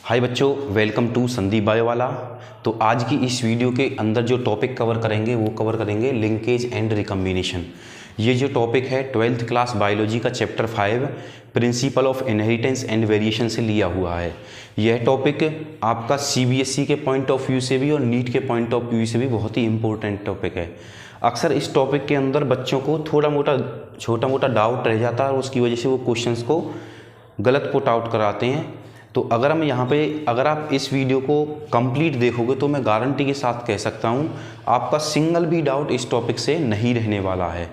हाय बच्चों, welcome to Sandeep बायोवाला। तो आज की इस वीडियो के अंदर जो टॉपिक कवर करेंगे वो कवर करेंगे लिंकेज एंड रिकम्बिनेशन। ये जो टॉपिक है 12th क्लास बायोलॉजी का chapter 5 principle of inheritance and variation से लिया हुआ है। यह टॉपिक आपका सीबीएसई के पॉइंट ऑफ व्यू से भी और नीट के पॉइंट ऑफ व्यू से भी बहुत ही इंपॉर्टेंट टॉपिक है। अक्सर इस टॉपिक के अंदर बच्चों को छोटा मोटा डाउट रह जाता है और उसकी वजह से वो क्वेश्चंस को गलत पुट आउट कराते हैं। तो अगर आप इस वीडियो को कंप्लीट देखोगे तो मैं गारंटी के साथ कह सकता हूँ आपका सिंगल भी डाउट इस टॉपिक से नहीं रहने वाला है।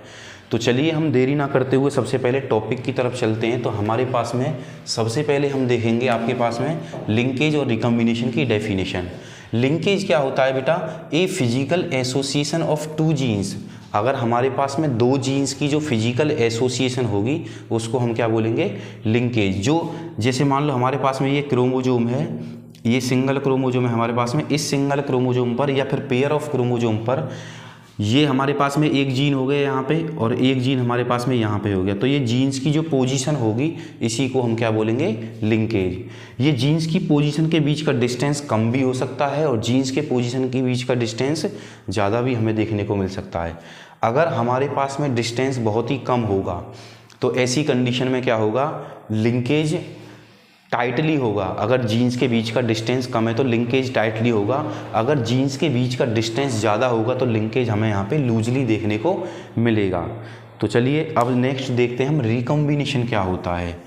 तो चलिए हम देरी ना करते हुए सबसे पहले टॉपिक की तरफ चलते हैं। तो हमारे पास में सबसे पहले हम देखेंगे आपके पास में लिंकेज और रिकम्बिनेशन की डेफिनेशन। लिंकेज क्या होता है बेटा? A physical association of two genes. अगर हमारे पास में दो जीन्स की जो फिजिकल एसोसिएशन होगी उसको हम क्या बोलेंगे? लिंकेज। जो जैसे मान लो हमारे पास में ये क्रोमोजोम है, ये सिंगल क्रोमोजोम है हमारे पास में, इस सिंगल क्रोमोजोम पर या फिर पेयर ऑफ क्रोमोजोम पर ये हमारे पास में एक जीन हो गया यहाँ पे और एक जीन हमारे पास में यहाँ पे हो गया। तो ये जीन्स की जो पोजीशन होगी इसी को हम क्या बोलेंगे? लिंकेज। ये जीन्स की पोजीशन के बीच का डिस्टेंस कम भी हो सकता है और जीन्स के पोजीशन के बीच का डिस्टेंस ज़्यादा भी हमें देखने को मिल सकता है। अगर हमारे पास में डिस्टेंस बहुत ही कम होगा तो ऐसी कंडीशन में क्या होगा? लिंकेज टाइटली होगा। अगर जीन्स के बीच का डिस्टेंस कम है तो लिंकेज टाइटली होगा। अगर जीन्स के बीच का डिस्टेंस ज़्यादा होगा तो लिंकेज हमें यहाँ पे लूजली देखने को मिलेगा। तो चलिए अब नेक्स्ट देखते हैं हम रिकॉम्बिनेशन क्या होता है।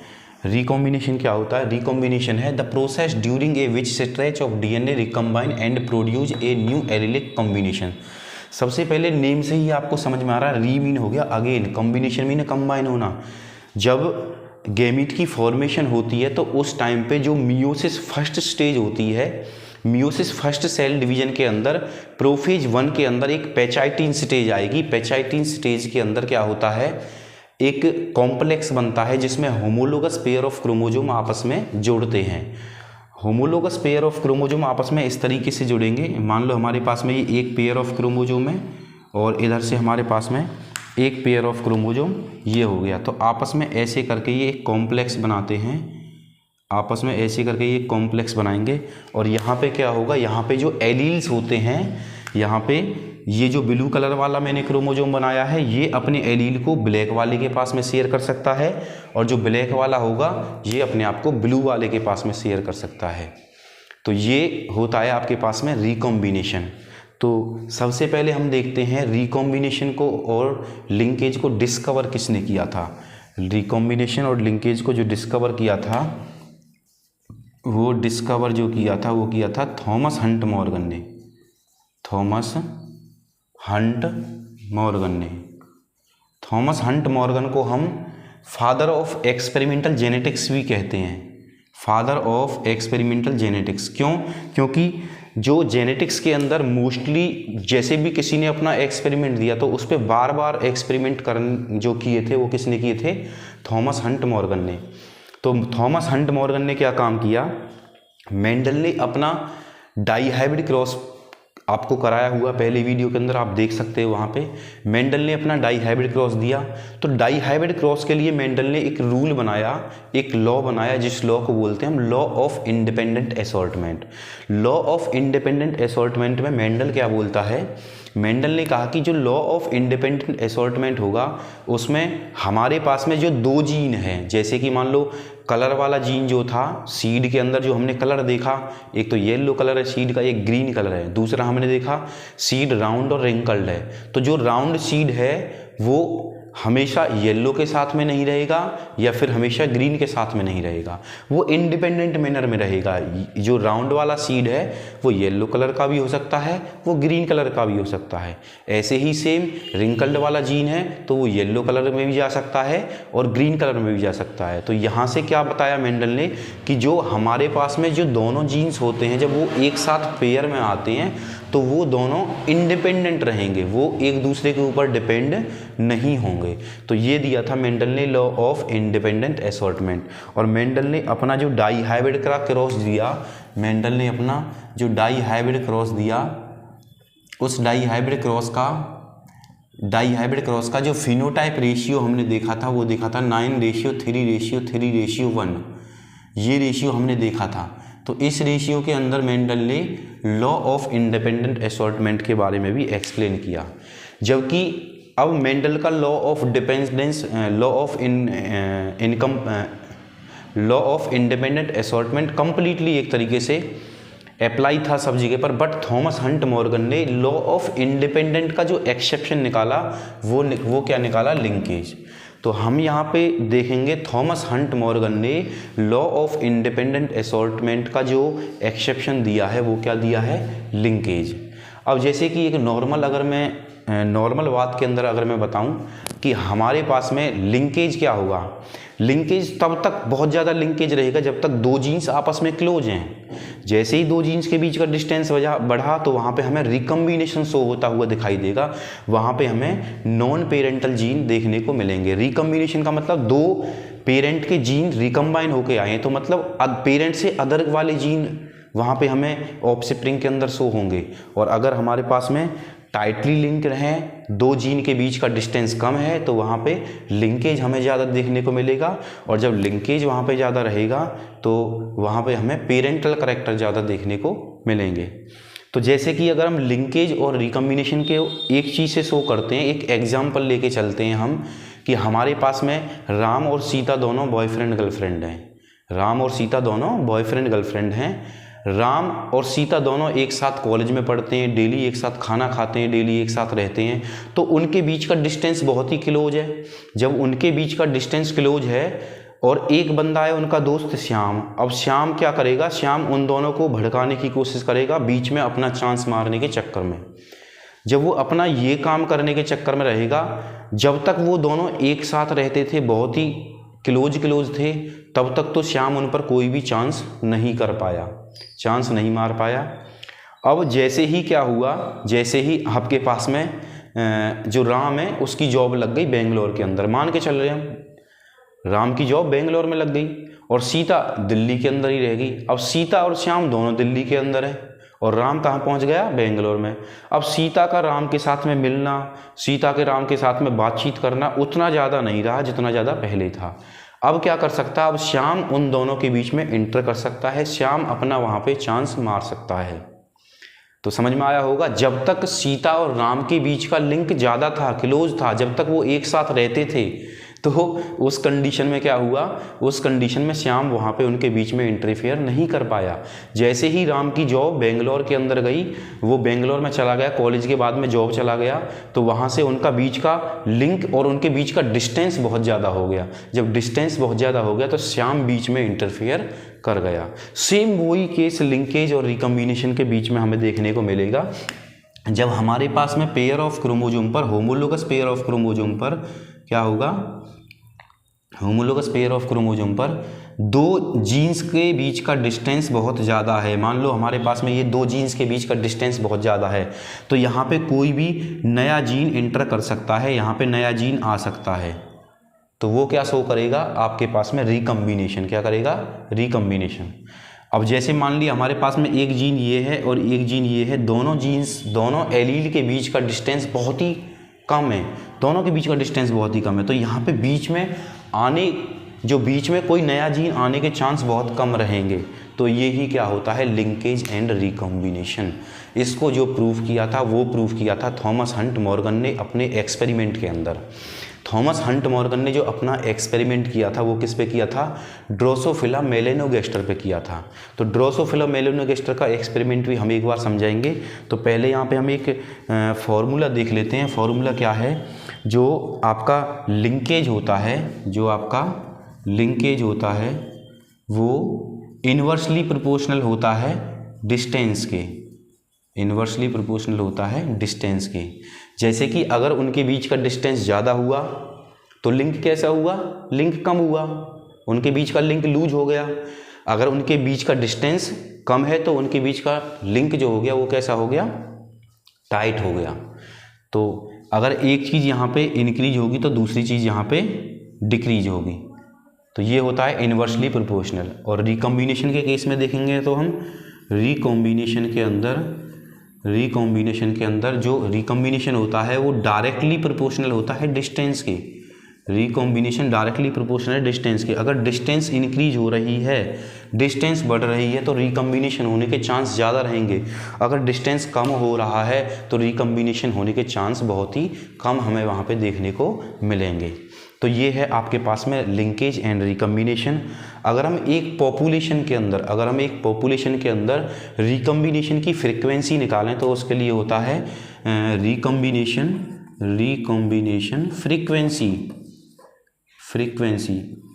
रिकॉम्बिनेशन क्या होता है? रिकॉम्बिनेशन है the process during a which stretch of DNA recombine and produce a new allylic combination. सबसे पहले नेम से ही आपको समझ में आ रहा है, री मीन हो गया अगेन, कॉम्बिनेशन मीन कंबाइन होना। जब गैमीट की फॉर्मेशन होती है तो उस टाइम पे जो मियोसिस फर्स्ट स्टेज होती है, मियोसिस फर्स्ट सेल डिवीजन के अंदर प्रोफेज 1 के अंदर एक पैचाइटिन स्टेज आएगी। पैचाइटिन स्टेज के अंदर क्या होता है? एक कॉम्प्लेक्स बनता है जिसमें होमोलोगस पेयर ऑफ क्रोमोजोम आपस में जुड़ते हैं। होमोलोगस पेयर ऑफ क्रोमोजोम आपस में इस तरीके से जुड़ेंगे। मान लो हमारे पास में ये एक पेयर ऑफ क्रोमोजोम है और इधर से हमारे पास में एक पेयर ऑफ क्रोमोजोम ये हो गया। तो आपस में ऐसे करके ये एक कॉम्प्लेक्स बनाते हैं, आपस में ऐसे करके ये कॉम्प्लेक्स बनाएंगे। और यहाँ पे क्या होगा? यहाँ पे जो एलील्स होते हैं, यहाँ पे ये जो ब्लू कलर वाला मैंने क्रोमोजोम बनाया है ये अपने एलील को ब्लैक वाले के पास में शेयर कर सकता है और जो ब्लैक वाला होगा ये अपने आप को ब्लू वाले के पास में शेयर कर सकता है। तो ये होता है आपके पास में रिकॉम्बिनेशन। तो सबसे पहले हम देखते हैं रिकॉम्बिनेशन को और लिंकेज को डिस्कवर किसने किया था। रिकॉम्बिनेशन और लिंकेज को जो डिस्कवर किया था वो किया था थॉमस हंट मॉर्गन ने। थॉमस हंट मॉर्गन को हम फादर ऑफ एक्सपेरिमेंटल जेनेटिक्स भी कहते हैं। फादर ऑफ एक्सपेरिमेंटल जेनेटिक्स क्यों? क्योंकि जो जेनेटिक्स के अंदर मोस्टली जैसे भी किसी ने अपना एक्सपेरिमेंट दिया तो उस पर बार बार एक्सपेरिमेंट जो किए थे वो किसने किए थे? थॉमस हंट मॉर्गन ने। तो थॉमस हंट मॉर्गन ने क्या काम किया? मेंडल ने अपना डाईहाइब्रिड क्रॉस आपको कराया हुआ पहले वीडियो के अंदर, आप देख सकते हो वहाँ पे। मेंडल ने अपना डाईहाइब्रिड क्रॉस दिया। तो डाईहाइब्रिड क्रॉस के लिए मेंडल ने एक रूल बनाया, एक लॉ बनाया जिस लॉ को बोलते हैं हम law of independent assortment. Law of independent assortment में मेंडल क्या बोलता है? मेंडल ने कहा कि जो लॉ ऑफ इंडिपेंडेंट असॉर्टमेंट होगा उसमें हमारे पास में जो दो जीन हैं, जैसे कि मान लो कलर वाला जीन जो था सीड के अंदर, जो हमने कलर देखा, एक तो येलो कलर है सीड का, एक ग्रीन कलर है, दूसरा हमने देखा सीड राउंड और रिंकल्ड है। तो जो राउंड सीड है वो हमेशा येलो के साथ में नहीं रहेगा या फिर हमेशा ग्रीन के साथ में नहीं रहेगा, वो इंडिपेंडेंट मैनर में रहेगा। जो राउंड वाला सीड है वो येलो कलर का भी हो सकता है, वो ग्रीन कलर का भी हो सकता है। ऐसे ही सेम रिंकल्ड वाला जीन है तो वो येलो कलर में भी जा सकता है और ग्रीन कलर में भी जा सकता है। तो यहाँ से क्या बताया मेंडल ने कि जो हमारे पास में जो दोनों जीन्स होते हैं जब वो एक साथ पेयर में आते हैं तो वो दोनों इंडिपेंडेंट रहेंगे, वो एक दूसरे के ऊपर डिपेंड नहीं होंगे। तो ये दिया था मेंडल ने लॉ ऑफ इंडिपेंडेंट असॉर्टमेंट। और मेंडल ने अपना जो डाईहाइब्रिड का क्रॉस दिया, मेंडल ने अपना जो डाईहाइब्रिड क्रॉस दिया उस डाईहाइब्रिड क्रॉस का जो फिनोटाइप रेशियो हमने देखा था वो देखा था 9:3:3:1। ये रेशियो हमने देखा था। तो इस रेशियो के अंदर मेंडल ने लॉ ऑफ इंडिपेंडेंट असॉर्टमेंट के बारे में भी एक्सप्लेन किया। जबकि अब मेंडल का law of dependence, law of independent assortment completely एक तरीके से अप्लाई था सब जगह पर, बट थॉमस हंट मॉर्गन ने लॉ ऑफ इंडिपेंडेंट का जो एक्सेप्शन निकाला वो क्या निकाला, लिंकेज। तो हम यहाँ पे देखेंगे थॉमस हंट मॉर्गन ने लॉ ऑफ इंडिपेंडेंट असॉर्टमेंट का जो एक्सेप्शन दिया है वो क्या दिया है, लिंकेज। अब जैसे कि एक नॉर्मल बात के अंदर अगर मैं बताऊं कि हमारे पास में लिंकेज क्या होगा, लिंकेज तब तक बहुत ज़्यादा लिंकेज रहेगा जब तक दो जीन्स आपस में क्लोज हैं। जैसे ही दो जीन्स के बीच का डिस्टेंस बढ़ा तो वहाँ पे हमें रिकम्बिनेशन शो होता हुआ दिखाई देगा, वहाँ पे हमें नॉन पेरेंटल जीन देखने को मिलेंगे। रिकम्बिनेशन का मतलब दो पेरेंट के जीन रिकम्बाइन होके आए हैं, तो मतलब पेरेंट से अदर वाले जीन वहाँ पे हमें ऑफस्प्रिंग के अंदर शो होंगे। और अगर हमारे पास में टाइटली लिंक रहें, दो जीन के बीच का डिस्टेंस कम है, तो वहाँ पे लिंकेज हमें ज़्यादा देखने को मिलेगा। और जब लिंकेज वहाँ पे ज़्यादा रहेगा तो वहाँ पे हमें पेरेंटल करैक्टर ज़्यादा देखने को मिलेंगे। तो जैसे कि अगर हम लिंकेज और रिकम्बिनेशन के एक चीज़ से शो करते हैं, एक एग्जाम्पल लेके चलते हैं हम कि हमारे पास में राम और सीता दोनों बॉयफ्रेंड गर्लफ्रेंड हैं। राम और सीता दोनों बॉयफ्रेंड गर्लफ्रेंड हैं। राम और सीता दोनों एक साथ कॉलेज में पढ़ते हैं, डेली एक साथ खाना खाते हैं, डेली एक साथ रहते हैं, तो उनके बीच का डिस्टेंस बहुत ही क्लोज है। जब उनके बीच का डिस्टेंस क्लोज है और एक बंदा है उनका दोस्त श्याम, अब श्याम क्या करेगा, श्याम उन दोनों को भड़काने की कोशिश करेगा बीच में अपना चांस मारने के चक्कर में। जब वो अपना ये काम करने के चक्कर में रहेगा, जब तक वो दोनों एक साथ रहते थे, बहुत ही क्लोज थे, तब तक तो श्याम उन पर कोई भी चांस नहीं कर पाया, चांस नहीं मार पाया। अब जैसे ही क्या हुआ, जैसे ही आपके पास में जो राम है उसकी जॉब लग गई बेंगलोर के अंदर, मान के चल रहे हैं राम की जॉब बेंगलोर में लग गई और सीता दिल्ली के अंदर ही रह गई। अब सीता और श्याम दोनों दिल्ली के अंदर है और राम कहाँ पहुँच गया, बेंगलोर में। अब सीता का राम के साथ में मिलना, सीता के राम के साथ में बातचीत करना उतना ज़्यादा नहीं रहा जितना ज़्यादा पहले था। अब क्या कर सकता है, अब श्याम उन दोनों के बीच में इंटर कर सकता है, श्याम अपना वहाँ पे चांस मार सकता है। तो समझ में आया होगा, जब तक सीता और राम के बीच का लिंक ज़्यादा था, क्लोज था, जब तक वो एक साथ रहते थे, तो उस कंडीशन में क्या हुआ, उस कंडीशन में श्याम वहाँ पे उनके बीच में इंटरफेयर नहीं कर पाया। जैसे ही राम की जॉब बेंगलोर के अंदर गई, वो बेंगलोर में चला गया, कॉलेज के बाद में जॉब चला गया, तो वहाँ से उनका बीच का लिंक और उनके बीच का डिस्टेंस बहुत ज़्यादा हो गया। जब डिस्टेंस बहुत ज़्यादा हो गया तो श्याम बीच में इंटरफेयर कर गया। सेम वही केस लिंकेज और रिकम्बिनेशन के बीच में हमें देखने को मिलेगा। जब हमारे पास में पेयर ऑफ क्रोमोजोम पर, होमोलोगस पेयर ऑफ क्रोमोजोम पर क्या होगा, होमोलोगस पेयर ऑफ क्रोमोजोम पर दो जीन्स के बीच का डिस्टेंस बहुत ज़्यादा है। मान लो हमारे पास में ये दो जीन्स के बीच का डिस्टेंस बहुत ज़्यादा है, तो यहाँ पे कोई भी नया जीन इंटर कर सकता है, यहाँ पे नया जीन आ सकता है, तो वो क्या शो करेगा आपके पास में, रिकम्बिनेशन। क्या करेगा, रिकम्बिनेशन। अब जैसे मान ली हमारे पास में एक जीन ये है और एक जीन ये है, दोनों जीन्स, दोनों एलील के बीच का डिस्टेंस बहुत ही कम है, दोनों के बीच का डिस्टेंस बहुत ही कम है, तो यहाँ पे बीच में कोई नया जीन आने के चांस बहुत कम रहेंगे। तो ये ही क्या होता है, लिंकेज एंड रिकम्बिनेशन। इसको जो प्रूव किया था वो प्रूव किया था थॉमस हंट मॉर्गन ने अपने एक्सपेरिमेंट के अंदर। थॉमस हंट मॉर्गन ने जो अपना एक्सपेरिमेंट किया था वो किस पे किया था, ड्रोसोफिला मेलेनोगेस्टर पे किया था। तो ड्रोसोफिला मेलेनोगेस्टर का एक्सपेरिमेंट भी हम एक बार समझाएंगे। तो पहले यहाँ पे हम एक फॉर्मूला देख लेते हैं। फॉर्मूला क्या है, जो आपका लिंकेज होता है, जो आपका लिंकेज होता है वो इन्वर्सली प्रोपोर्शनल होता है डिस्टेंस के, इन्वर्सली प्रोपोर्शनल होता है डिस्टेंस के। जैसे कि अगर उनके बीच का डिस्टेंस ज़्यादा हुआ तो लिंक कैसा हुआ, लिंक कम हुआ, उनके बीच का लिंक लूज हो गया। अगर उनके बीच का डिस्टेंस कम है तो उनके बीच का लिंक जो हो गया वो कैसा हो गया, टाइट हो गया। तो अगर एक चीज़ यहाँ पे इंक्रीज होगी तो दूसरी चीज़ यहाँ पे डिक्रीज होगी, तो ये होता है इन्वर्सली प्रोपोर्शनल। और रिकम्बिनेशन के केस में देखेंगे तो हम रिकम्बिनेशन के अंदर जो रिकम्बिनेशन होता है वो डायरेक्टली प्रोपोर्शनल होता है डिस्टेंस के, रिकॉम्बिनेशन डायरेक्टली प्रोपोर्शनल डिस्टेंस के। अगर डिस्टेंस इंक्रीज हो रही है, डिस्टेंस बढ़ रही है तो रिकॉम्बिनेशन होने के चांस ज़्यादा रहेंगे। अगर डिस्टेंस कम हो रहा है तो रिकॉम्बिनेशन होने के चांस बहुत ही कम हमें वहाँ पे देखने को मिलेंगे। तो ये है आपके पास में लिंकेज एंड रिकॉम्बिनेशन। अगर हम एक पॉपुलेशन के अंदर रिकॉम्बिनेशन की फ्रीक्वेंसी निकालें तो उसके लिए होता है रिकॉम्बिनेशन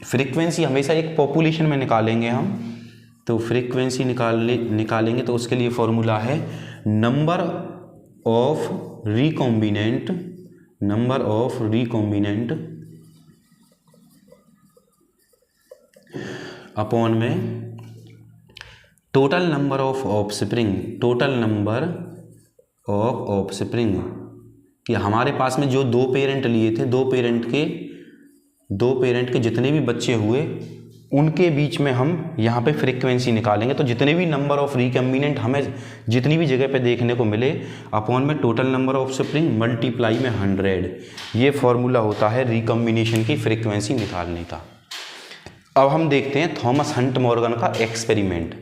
फ्रीक्वेंसी हमेशा एक पॉपुलेशन में निकालेंगे हम। तो फ्रीक्वेंसी निकालेंगे तो उसके लिए फॉर्मूला है नंबर ऑफ रिकॉम्बिनेंट अपॉन में टोटल नंबर ऑफ ऑफस्प्रिंग कि हमारे पास में जो दो पेरेंट लिए थे, दो पेरेंट के जितने भी बच्चे हुए उनके बीच में हम यहाँ पे फ्रीक्वेंसी निकालेंगे। तो जितने भी नंबर ऑफ रिकॉम्बिनेंट हमें जितनी भी जगह पे देखने को मिले अपॉन में total number of spring multiply में 100, ये फॉर्मूला होता है रिकॉम्बिनेशन की फ्रीक्वेंसी निकालने का। अब हम देखते हैं थॉमस हंट मॉर्गन का एक्सपेरिमेंट।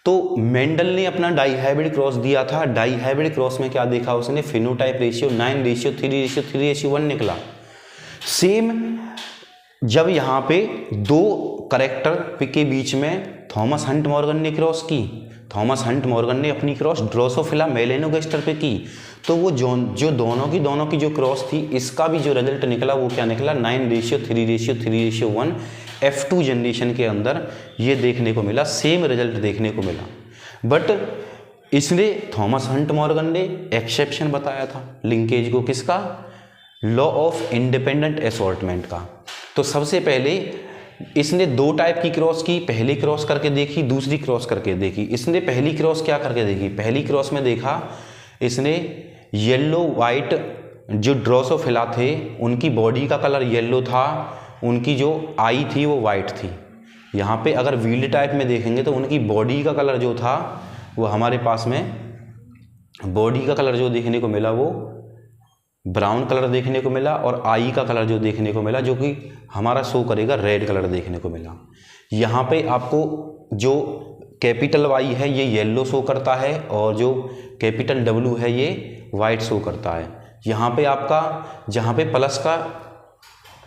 तो मेंडल ने अपना डाईहाइब्रिड क्रॉस दिया था। डाईहाइब्रिड क्रॉस में क्या देखा उसने, फिनोटाइप रेशियो 9:3:3:1 निकला। सेम जब यहाँ पे दो करेक्टर के बीच में थॉमस हंट मॉर्गन ने क्रॉस की, थॉमस हंट मॉर्गन ने अपनी क्रॉस ड्रोसोफिला मेलेनोगास्टर पे की, तो वो जो दोनों की जो क्रॉस थी, इसका भी जो रिजल्ट निकला वो क्या निकला, 9:3:3:1 F2 जनरेशन के अंदर ये देखने को मिला, सेम रिजल्ट देखने को मिला। बट इसने थॉमस हंट मॉर्गन ने एक्सेप्शन बताया था लिंकेज को, किसका, लॉ ऑफ इंडिपेंडेंट असॉर्टमेंट का। तो सबसे पहले इसने दो टाइप की क्रॉस की, पहली क्रॉस करके देखी, दूसरी क्रॉस करके देखी। इसने पहली क्रॉस क्या करके देखी, पहली क्रॉस में देखा इसने येलो वाइट जो ड्रोसोफिला थे उनकी बॉडी का कलर येलो था, उनकी जो आई थी वो वाइट थी। यहाँ पे अगर व्हील्ड टाइप में देखेंगे तो उनकी बॉडी का कलर जो था वो हमारे पास में बॉडी का कलर जो देखने को मिला वो ब्राउन कलर देखने को मिला, और आई का कलर जो देखने को मिला जो कि हमारा शो करेगा रेड कलर देखने को मिला। यहाँ पे आपको जो कैपिटल वाई है ये येलो शो करता है और जो कैपिटल डब्ल्यू है ये वाइट शो करता है। यहाँ पे आपका जहाँ पे प्लस का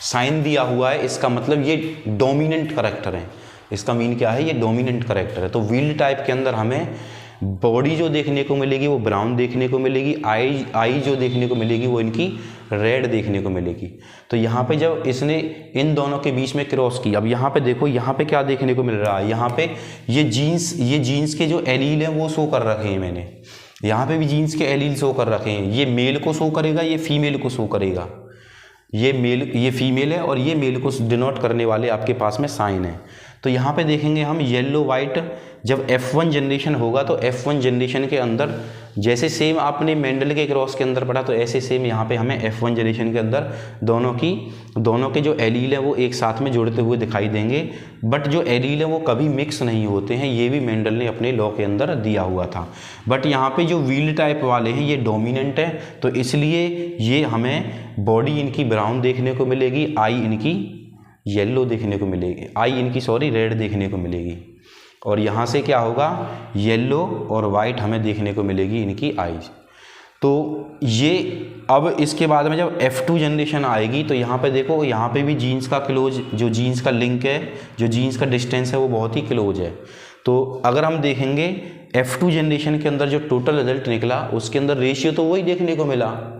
साइन दिया हुआ है इसका मतलब ये डोमिनेंट करैक्टर है। इसका मीन क्या है, ये डोमिनेंट करैक्टर है। तो व्हील्ड टाइप के अंदर हमें बॉडी जो देखने को मिलेगी वो ब्राउन देखने को मिलेगी, आई जो देखने को मिलेगी वो इनकी रेड देखने को मिलेगी। तो यहाँ पे जब इसने इन दोनों के बीच में क्रॉस की, अब यहाँ पे देखो यहाँ पे क्या देखने को मिल रहा है, यहाँ पे ये जीन्स के जो एलील हैं वो शो कर रखे हैं मैंने, यहाँ पे भी जीन्स के एलील शो कर रखे हैं। ये मेल को शो करेगा, ये फीमेल को शो करेगा, ये फीमेल है और ये मेल को डिनोट करने वाले आपके पास में साइन है। तो यहाँ पे देखेंगे हम येलो वाइट, जब F1 जनरेशन होगा तो F1 जनरेशन के अंदर जैसे सेम आपने मेंडल के क्रॉस के अंदर पढ़ा तो ऐसे सेम यहाँ पे हमें F1 जनरेशन के अंदर दोनों के जो एलील है वो एक साथ में जुड़ते हुए दिखाई देंगे। बट जो एलील है वो कभी मिक्स नहीं होते हैं, ये भी मेंडल ने अपने लॉ के अंदर दिया हुआ था। बट यहाँ पे जो व्हील्ड टाइप वाले हैं ये डोमिनेंट है, तो इसलिए ये हमें बॉडी इनकी ब्राउन देखने को मिलेगी, आई इनकी येलो देखने को मिलेगी, रेड देखने को मिलेगी। और यहाँ से क्या होगा, येलो और वाइट हमें देखने को मिलेगी इनकी आईज। तो ये अब इसके बाद में जब F2 जनरेशन आएगी तो यहाँ पे देखो, यहाँ पे भी जीन्स का क्लोज, जो जीन्स का लिंक है, जो जीन्स का डिस्टेंस है वो बहुत ही क्लोज है। तो अगर हम देखेंगे F2 जनरेशन के अंदर जो टोटल रिजल्ट निकला उसके अंदर रेशियो तो वही देखने को मिला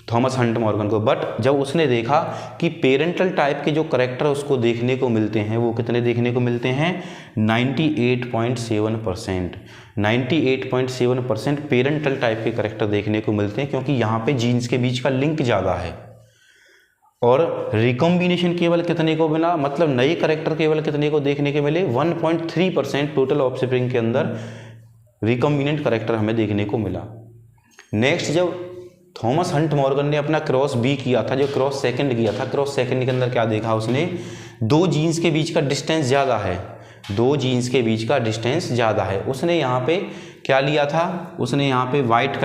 थॉमस हंट मॉर्गन को। बट जब उसने देखा कि पेरेंटल टाइप के जो करेक्टर उसको देखने को मिलते हैं वो कितने देखने को मिलते हैं, 98.7%। 98.7% पेरेंटल टाइप के करेक्टर देखने को मिलते हैं, क्योंकि यहाँ पे जीन्स के बीच का लिंक ज़्यादा है। और रिकॉम्बिनेशन केवल कितने को मिला, मतलब नए करेक्टर केवल कितने को देखने के मिले, 1.3% टोटल ऑफस्प्रिंग के अंदर रिकॉम्बिनेंट करेक्टर हमें देखने को मिला। नेक्स्ट जब थॉमस हंट मॉर्गन ने अपना क्रॉस बी किया था, जो क्रॉस सेकंड किया था, क्रॉस सेकंड के अंदर क्या देखा उसने, दो जीन्स के बीच का डिस्टेंस ज़्यादा है, दो जीन्स के बीच का डिस्टेंस ज़्यादा है। उसने यहाँ पे क्या लिया था, उसने यहाँ पे वाइट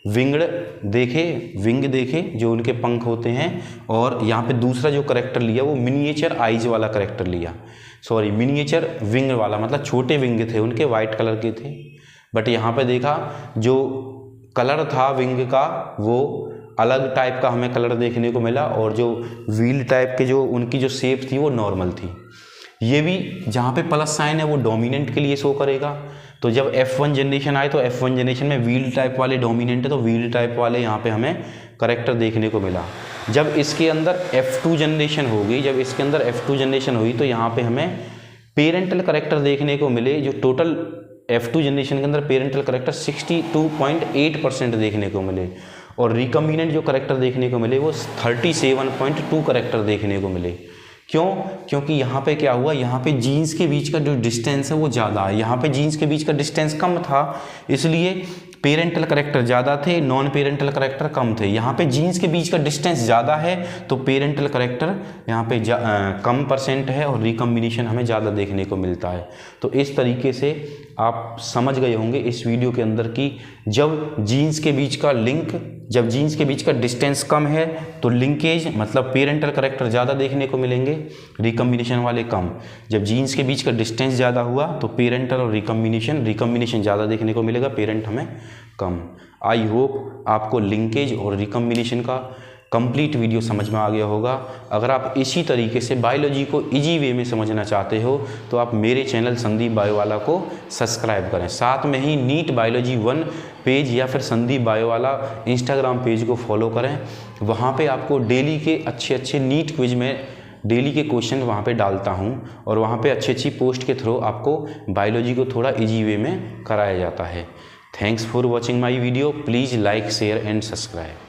विंग देखे जो उनके पंख होते हैं, और यहाँ पे दूसरा जो करेक्टर लिया वो मिनिएचर आइज वाला करेक्टर लिया, सॉरी मिनिएचर विंग वाला, मतलब छोटे विंग थे उनके, वाइट कलर के थे। बट यहाँ पे देखा जो कलर था विंग का वो अलग टाइप का हमें कलर देखने को मिला, और जो व्हील टाइप के जो उनकी जो शेप थी वो नॉर्मल थी। ये भी जहाँ पे प्लस साइन है वो डोमिनेंट के लिए शो करेगा। तो जब F1 जनरेशन आए तो F1 जनरेशन में व्हील टाइप वाले डोमिनेंट है, तो व्हील टाइप वाले यहाँ पे हमें करेक्टर देखने को मिला। जब इसके अंदर F2 जनरेशन होगी, तो यहाँ पे हमें पेरेंटल करेक्टर देखने को मिले, जो टोटल F2 जनरेशन के अंदर पेरेंटल करेक्टर 62.8% देखने को मिले, और रिकम्बिनेंट जो करेक्टर देखने को मिले वो 37.2 करेक्टर देखने को मिले। क्यों? क्योंकि यहाँ पे क्या हुआ, यहाँ पे जीन्स के बीच का जो डिस्टेंस है वो ज़्यादा है, यहाँ पे जीन्स के बीच का डिस्टेंस कम था, इसलिए पेरेंटल करेक्टर ज़्यादा थे, नॉन पेरेंटल करेक्टर कम थे। यहाँ पे जीन्स के बीच का डिस्टेंस ज़्यादा है तो पेरेंटल करेक्टर यहाँ पे कम परसेंट है, और रिकम्बिनेशन हमें ज़्यादा देखने को मिलता है। तो इस तरीके से आप समझ गए होंगे इस वीडियो के अंदर कि जब जीन्स के बीच का डिस्टेंस कम है तो लिंकेज मतलब पेरेंटल करेक्टर ज़्यादा देखने को मिलेंगे, रिकम्बिनेशन वाले कम। जब जीन्स के बीच का डिस्टेंस ज़्यादा हुआ तो पेरेंटल और रिकम्बिनेशन ज़्यादा देखने को मिलेगा, पेरेंट हमें कम। आई होप आपको लिंकेज और रिकम्बिनेशन का कंप्लीट वीडियो समझ में आ गया होगा। अगर आप इसी तरीके से बायोलॉजी को इजी वे में समझना चाहते हो तो आप मेरे चैनल संदीप बायोवाला को सब्सक्राइब करें, साथ में ही नीट बायोलॉजी 1 पेज या फिर संदीप बायोवाला इंस्टाग्राम पेज को फॉलो करें। वहाँ पे आपको डेली के अच्छे नीट क्विज में डेली के क्वेश्चन वहाँ पे डालता हूँ, और वहाँ पे अच्छी पोस्ट के थ्रू आपको बायोलॉजी को थोड़ा इजी वे में कराया जाता है। Thanks for watching my video. Please like, share and subscribe.